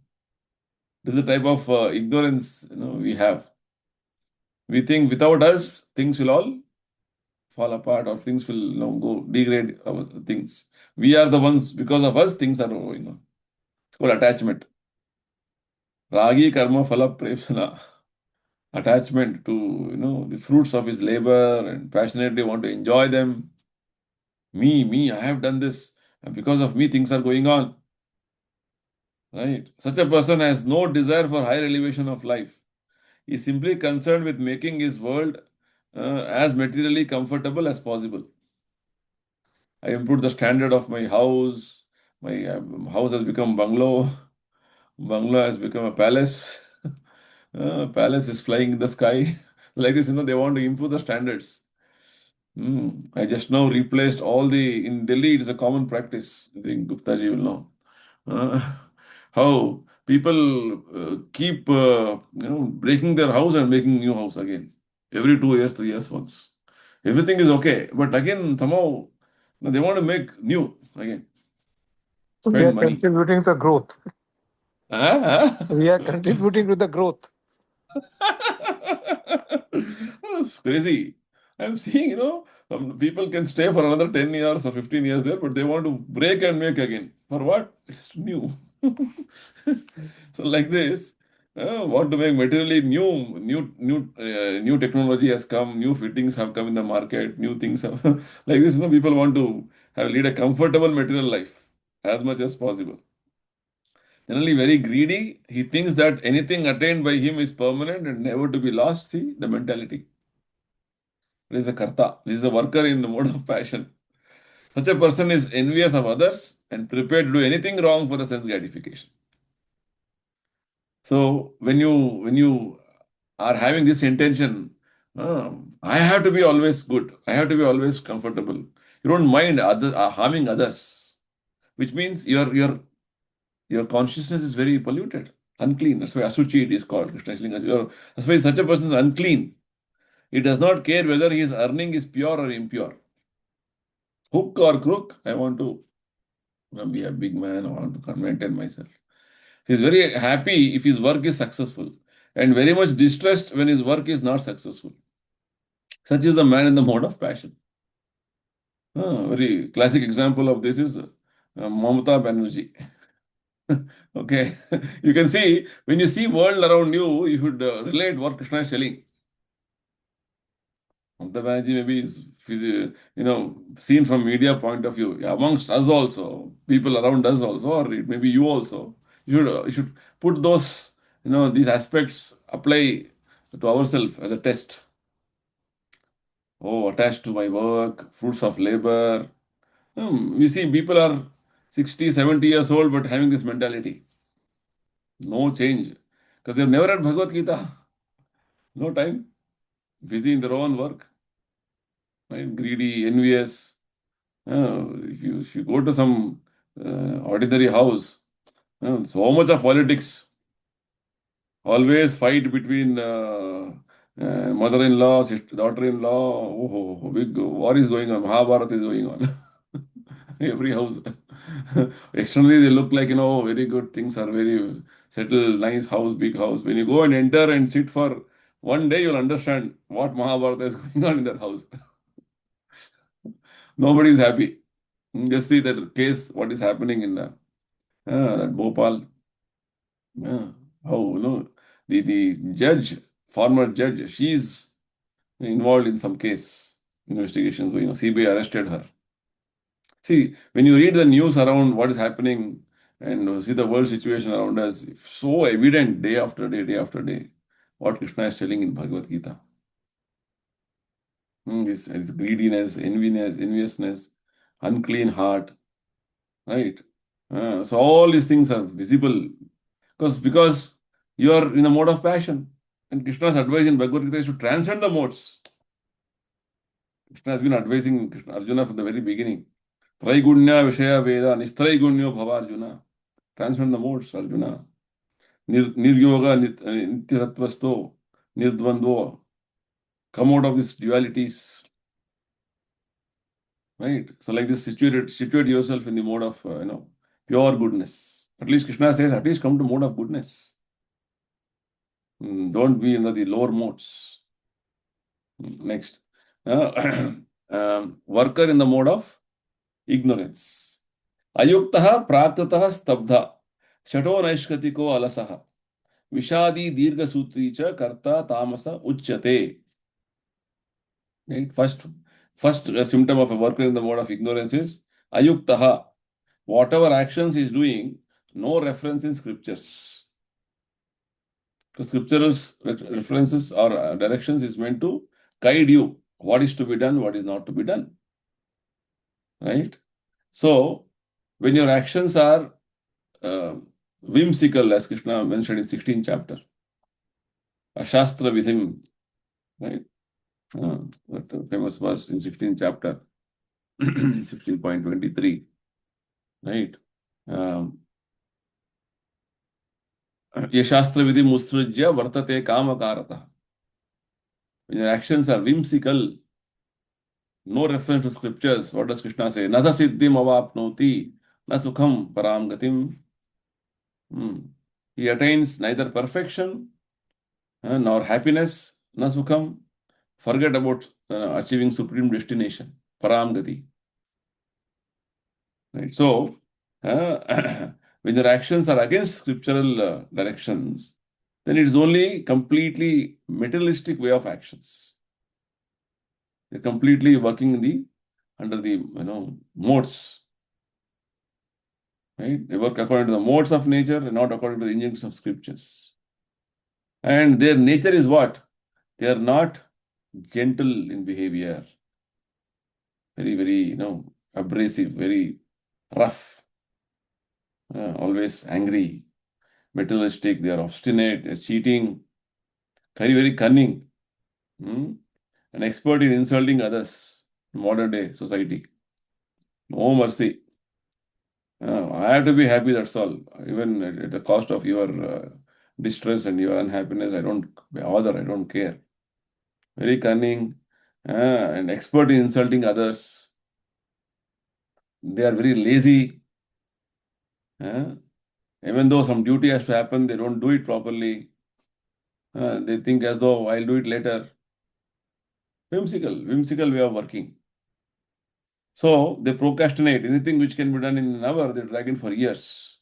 This is the type of ignorance we have. We think without us, things will all fall apart or things will go degrade our things. We are the ones, because of us, things are going on. It's called attachment. Ragi karma phala prepsana. Attachment to the fruits of his labor and passionately want to enjoy them. Me, I have done this. And because of me, things are going on. Right? Such a person has no desire for higher elevation of life. He is simply concerned with making his world as materially comfortable as possible. I improved the standard of my house. My house has become bungalow. Bungalow has become a palace. Palace is flying in the sky. Like this, they want to improve the standards. I just now replaced all the, in Delhi, it is a common practice. I think Gupta ji will know. Uh, how people keep, breaking their house and making new house again. Every 2 years, 3 years once. Everything is okay. But again, somehow, they want to make new again. We Spend are money. contributing to growth. Ah, We are ah. contributing to the growth. That's crazy. I'm seeing, some people can stay for another 10 years or 15 years there, but they want to break and make again. For what? It's new. So like this, want to make materially new technology has come, new fittings have come in the market, new things have, like this, people want to lead a comfortable material life as much as possible. Generally very greedy. He thinks that anything attained by him is permanent and never to be lost. See the mentality. This is a karta. This is a worker in the mode of passion. Such a person is envious of others and prepared to do anything wrong for the sense gratification. So when you are having this intention, I have to be always good. I have to be always comfortable. You don't mind harming others, which means your consciousness is very polluted, unclean. That's why Asuchi it is called. Krishna is telling us, that's why such a person is unclean. He does not care whether his earning is pure or impure. Hook or crook, I want to be a big man. I want to maintain myself. He is very happy if his work is successful and very much distressed when his work is not successful. Such is the man in the mode of passion. Very classic example of this is Mamata Banerjee. Okay, you can see when you see world around you, you should relate what Krishna is telling. Mamata Banerjee maybe is seen from media point of view. Yeah, amongst us also, people around us also, or it may be you also. You should put those these aspects apply to ourselves as a test. Oh, attached to my work, fruits of labor. We see people are 60, 70 years old but having this mentality. No change. Because they've never read Bhagavad Gita. No time. Busy in their own work. Right? Greedy, envious. If you go to some ordinary house, so much of politics. Always fight between mother-in-law, daughter-in-law. Oh, big war is going on. Mahabharata is going on. Every house. Externally, they look like, very good things are very settled, nice house, big house. When you go and enter and sit for one day, you'll understand what Mahabharata is going on in that house. Nobody is happy. Just see that case, what is happening in that Bhopal. Uh, how, the judge, former judge, she's involved in some case, investigations going on. CBI arrested her. See, when you read the news around what is happening and see the world situation around us, so evident day after day, what Krishna is telling in Bhagavad Gita. This greediness, enviousness, unclean heart, right? So all these things are visible because you are in the mode of passion. And Krishna's advice in Bhagavad Gita is to transcend the modes. Krishna has been advising Arjuna from the very beginning. Traigunya Vishaya Veda Nistraigunyo Bhava Arjuna. Transcend the modes, Arjuna. Niryoga Nityasattvasto Nirdvandvo. Come out of these dualities. Right? So like this, situate yourself in the mode of pure goodness. At least Krishna says, at least come to mode of goodness. Don't be in the lower modes. Next. Worker in the mode of ignorance. Ayuktah prakritah stabdha. Shato naishkatiko alasaha. Vishadi dirgha sutri cha karta tamasa uchyate. Right? First symptom of a worker in the mode of ignorance is ayuktaha. Whatever actions he is doing, no reference in scriptures. Because scriptural references or directions is meant to guide you what is to be done, what is not to be done. Right? So, when your actions are whimsical, as Krishna mentioned in 16th chapter, Ashastra Vidhim, right? That famous verse in 16th chapter, 16.23, right? Ye Shastra Vidhim Mustrujya Vartate Kamakarata. When your actions are whimsical, no reference to scriptures, what does Krishna say? Nasa siddhim avapnoti, na sukham param gatim. He attains neither perfection nor happiness, na sukham. Forget about achieving supreme destination, param gati. Right? So, when your actions are against scriptural directions, then it is only completely materialistic way of actions. They're completely working under the modes. Right? They work according to the modes of nature and not according to the injunctions of scriptures. And their nature is what? They are not gentle in behavior. Very, very, abrasive, very rough, always angry, materialistic, they are obstinate, they are cheating, very, very cunning, an expert in insulting others in modern day society. No mercy. I have to be happy, that's all. Even at the cost of your distress and your unhappiness, I don't bother, I don't care. Very cunning and expert in insulting others. They are very lazy. Even though some duty has to happen, they don't do it properly. They think as though I'll do it later. Whimsical way of working. So they procrastinate. Anything which can be done in an hour, they drag it for years.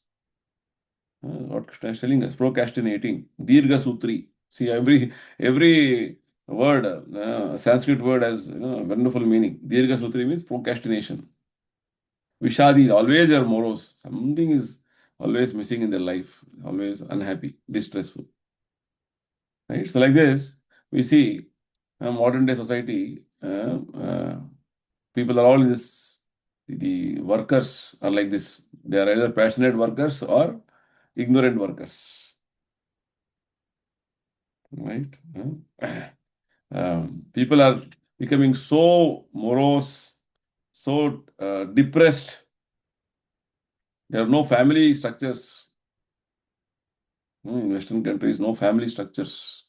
What Krishna is telling us, procrastinating. Dirgha Sutri. See, every word, Sanskrit word has wonderful meaning. Dirgha Sutri means procrastination. Vishadi, always they are morose. Something is always missing in their life. Always unhappy, distressful. Right? So like this, we see modern day society, people are all in this, the workers are like this. They are either passionate workers or ignorant workers. Right? People are becoming so morose, so depressed. There are no family structures. In Western countries, no family structures.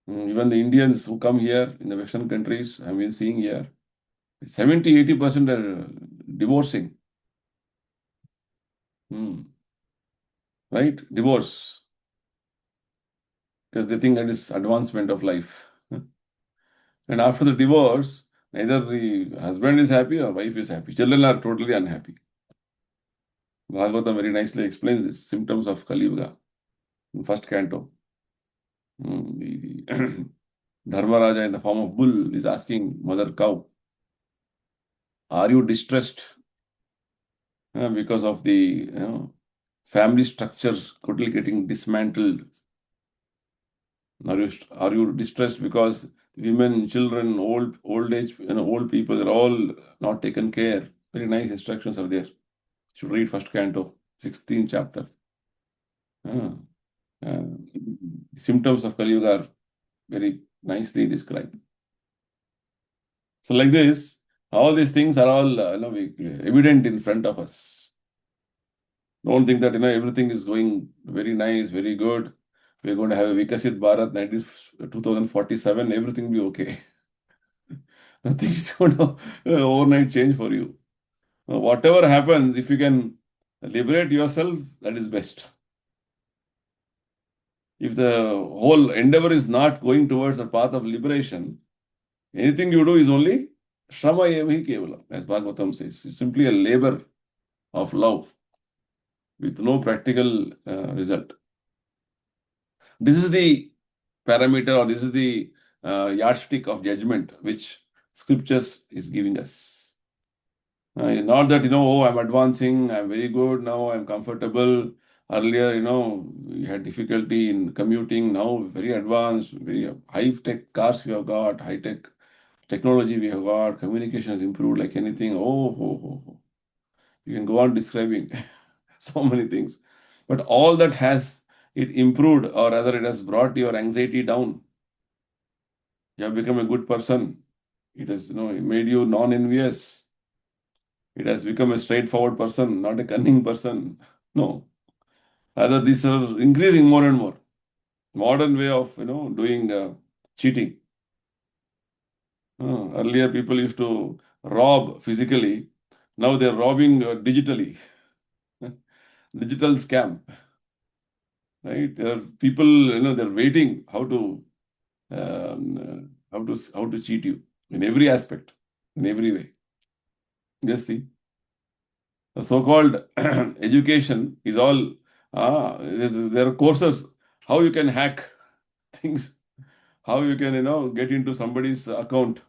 Even the Indians who come here in the Western countries, I've been seeing here, 70-80% are divorcing. Right? Divorce. Because they think that is advancement of life. And after the divorce, neither the husband is happy or wife is happy. Children are totally unhappy. Bhagavatam very nicely explains this symptoms of Kali Yuga in first canto. The Dharmaraja in the form of bull is asking mother cow, are you distressed because of the family structure totally getting dismantled? Are you distressed because women, children, old age, old people, they're all not taken care? Very nice instructions are there. You should read first canto, 16th chapter. Symptoms of Kali Yuga are very nicely described. So like this, all these things are all evident in front of us. Don't think that everything is going very nice, very good. We're going to have a Vikasit Bharat 2047. Everything be okay. Nothing is going to overnight change for you. Whatever happens, if you can liberate yourself, that is best. If the whole endeavor is not going towards a path of liberation, anything you do is only Shrama Evahi Kevalam, as Bhagavatam says. It's simply a labor of love with no practical result. This is the parameter, or this is the yardstick of judgment which scriptures is giving us. Not that, oh, I'm advancing, I'm very good, now I'm comfortable. Earlier, we had difficulty in commuting, now very advanced, very high-tech cars we have got, high-tech technology we have got, communication has improved like anything. Oh, ho, ho, ho. You can go on describing so many things. But all that has it improved, or rather, it has brought your anxiety down. You have become a good person. It has, made you non-envious. It has become a straightforward person, not a cunning person. No. Rather, these are increasing more and more. Modern way of, doing cheating. Earlier, people used to rob physically. Now they're robbing digitally. Digital scam, right? There are people, they're waiting how to cheat you in every aspect, in every way. Just see, the so-called education is all there are courses how you can hack things, how you can get into somebody's account,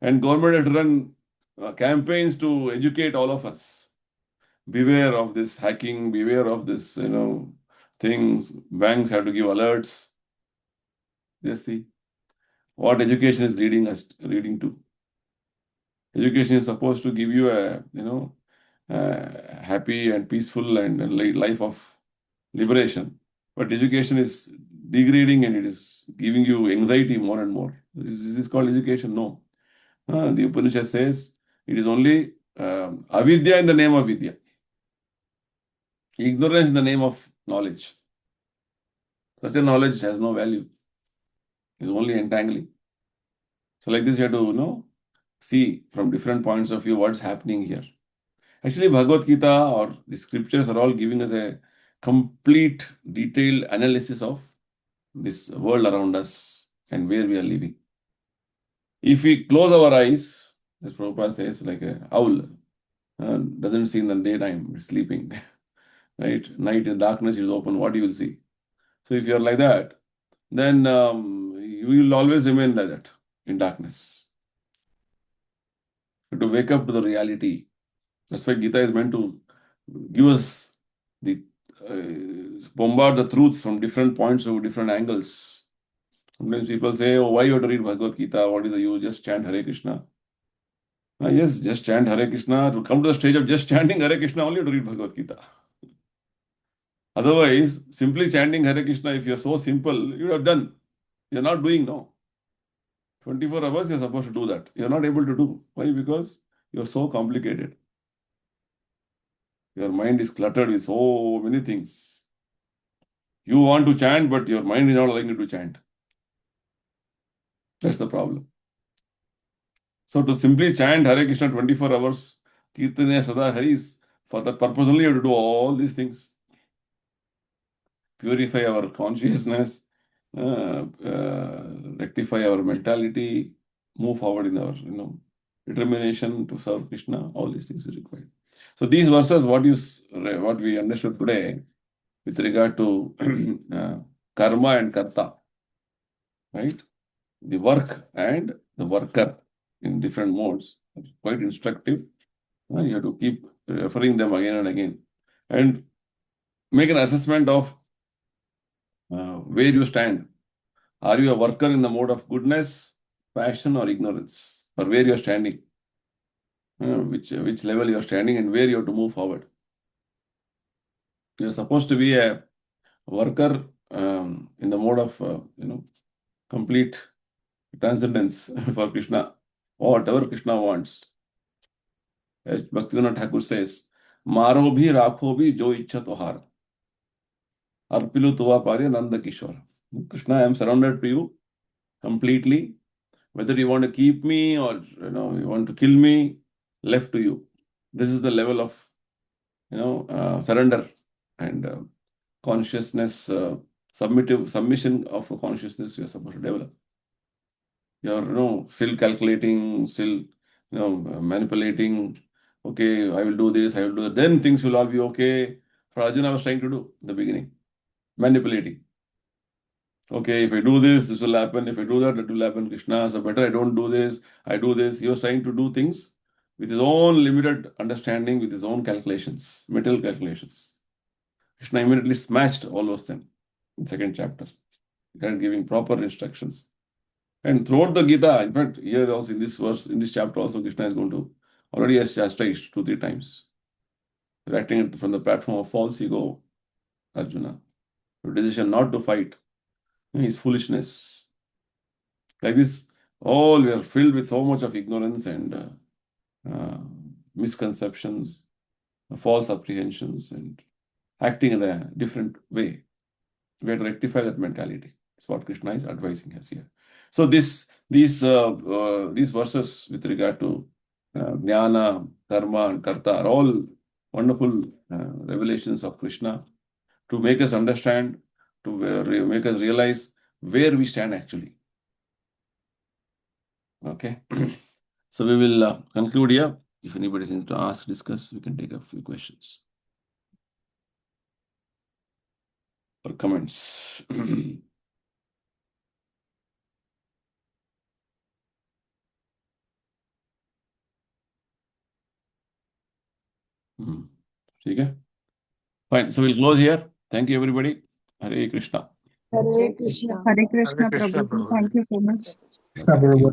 and government had run campaigns to educate all of us. Beware of this hacking, beware of this, things. Banks have to give alerts. Just see what education is leading to. Education is supposed to give you a, happy and peaceful and life of liberation. But education is degrading and it is giving you anxiety more and more. Is this called education? No. The Upanishad says it is only avidya in the name of vidya. Ignorance in the name of knowledge. Such a knowledge has no value. It's only entangling. So like this, you have to, see from different points of view what's happening here. Actually, Bhagavad Gita or the scriptures are all giving us a complete, detailed analysis of this world around us and where we are living. If we close our eyes, as Prabhupada says, like a owl, doesn't see in the daytime, it's sleeping. Right? Night in darkness is open, what you will see. So if you are like that, then you will always remain like that, in darkness. You have to wake up to the reality. That's why Gita is meant to give us the bombard the truths from different points of different angles. Sometimes people say, "Oh, why you have to read Bhagavad Gita? What is the use? Just chant Hare Krishna." Yes, just chant Hare Krishna. To come to the stage of just chanting Hare Krishna, only to read Bhagavad Gita. Otherwise, simply chanting Hare Krishna, if you're so simple, you would have done. You're not doing now. 24 hours, you're supposed to do that. You're not able to do. Why? Because you're so complicated. Your mind is cluttered with so many things. You want to chant, but your mind is not allowing you to chant. That's the problem. So to simply chant Hare Krishna 24 hours, Kirtane Sada Haris, for that purpose only you have to do all these things. Purify our consciousness, rectify our mentality, move forward in our, determination to serve Krishna. All these things are required. So these verses, what we understood today with regard to karma and karta, right? The work and the worker in different modes, are quite instructive. You have to keep referring them again and again, and make an assessment of where you stand. Are you a worker in the mode of goodness, passion, or ignorance? Or where you are standing? Which level you are standing and where you have to move forward. You are supposed to be a worker in the mode of complete transcendence for Krishna. whatever Krishna wants. As Bhaktivinoda Thakur says, Maro bhi rakho bhi jo ichha tohar. Arpilu tuva pari Nanda Kishore. Krishna, I am surrounded to you completely. Whether you want to keep me or you want to kill me, left to you. This is the level of surrender and consciousness, submission of consciousness we are supposed to develop. You're still calculating, still manipulating. Okay, I will do this, I will do that. Then things will all be okay. For Arjuna was trying to do in the beginning, manipulating. Okay, if I do this will happen. If I do that, that will happen. Krishna, so better I don't do this. I do this. He was trying to do things with his own limited understanding, with his own calculations, mental calculations. Krishna immediately smashed all those things in second chapter. He started giving proper instructions. And throughout the Gita, in fact, here also in this verse, in this chapter also, Krishna is going to already has chastised 2-3 times. Acting it from the platform of false ego, Arjuna. The decision not to fight his foolishness. Like this, all we are filled with so much of ignorance and misconceptions, false apprehensions, and acting in a different way. We have to rectify that mentality. That's what Krishna is advising us here. So these verses with regard to jnana, karma, and karta are all wonderful revelations of Krishna to make us understand, to make us realize where we stand actually. Okay. So we will conclude here. If anybody is to ask, discuss, we can take a few questions or comments. ठीक है? Fine. So we'll close here. Thank you, everybody. Hare Krishna. Hare Krishna. Hare Krishna, Hare Krishna, Prabhuji. Prabhu. Thank you so much. Thank you.